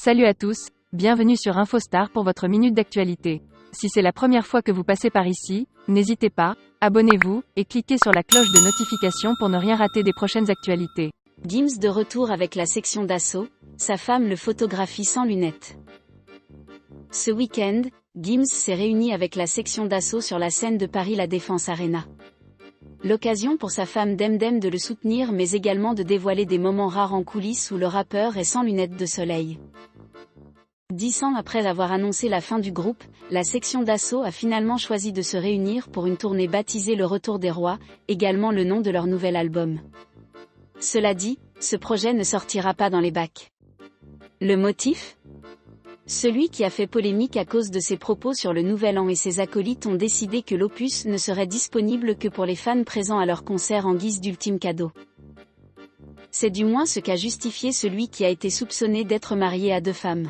Salut à tous, bienvenue sur InfoStar pour votre minute d'actualité. Si c'est la première fois que vous passez par ici, n'hésitez pas, abonnez-vous, et cliquez sur la cloche de notification pour ne rien rater des prochaines actualités. Gims de retour avec la section d'assaut, sa femme le photographie sans lunettes. Ce week-end, Gims s'est réuni avec la section d'assaut sur la scène de Paris La Défense Arena. L'occasion pour sa femme Demdem de le soutenir mais également de dévoiler des moments rares en coulisses où le rappeur est sans lunettes de soleil. 10 ans après avoir annoncé la fin du groupe, la section d'assaut a finalement choisi de se réunir pour une tournée baptisée Le Retour des Rois, également le nom de leur nouvel album. Cela dit, ce projet ne sortira pas dans les bacs. Le motif ? Celui qui a fait polémique à cause de ses propos sur le Nouvel An et ses acolytes ont décidé que l'opus ne serait disponible que pour les fans présents à leur concert en guise d'ultime cadeau. C'est du moins ce qu'a justifié celui qui a été soupçonné d'être marié à 2 femmes.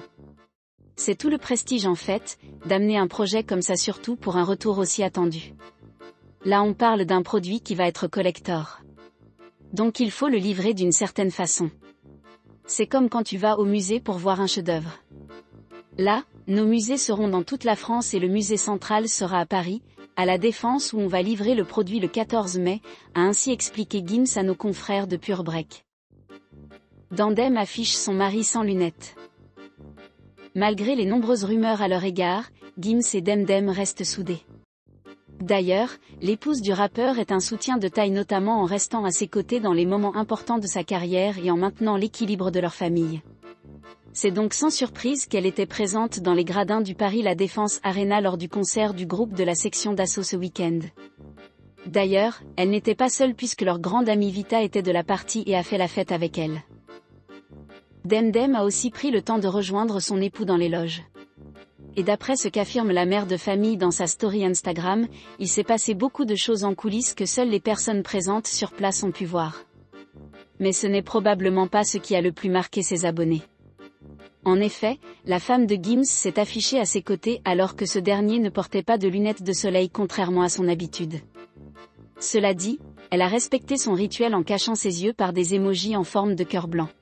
C'est tout le prestige en fait, d'amener un projet comme ça surtout pour un retour aussi attendu. Là on parle d'un produit qui va être collector. Donc il faut le livrer d'une certaine façon. C'est comme quand tu vas au musée pour voir un chef-d'œuvre. Là, nos musées seront dans toute la France et le musée central sera à Paris, à La Défense où on va livrer le produit le 14 mai, a ainsi expliqué Gims à nos confrères de Pure Break. Demdem affiche son mari sans lunettes. Malgré les nombreuses rumeurs à leur égard, Gims et Demdem restent soudés. D'ailleurs, l'épouse du rappeur est un soutien de taille notamment en restant à ses côtés dans les moments importants de sa carrière et en maintenant l'équilibre de leur famille. C'est donc sans surprise qu'elle était présente dans les gradins du Paris La Défense Arena lors du concert du groupe de la section d'assaut ce week-end. D'ailleurs, elle n'était pas seule puisque leur grande amie Vita était de la partie et a fait la fête avec elle. Demdem a aussi pris le temps de rejoindre son époux dans les loges. Et d'après ce qu'affirme la mère de famille dans sa story Instagram, il s'est passé beaucoup de choses en coulisses que seules les personnes présentes sur place ont pu voir. Mais ce n'est probablement pas ce qui a le plus marqué ses abonnés. En effet, la femme de Gims s'est affichée à ses côtés alors que ce dernier ne portait pas de lunettes de soleil contrairement à son habitude. Cela dit, elle a respecté son rituel en cachant ses yeux par des émojis en forme de cœur blanc.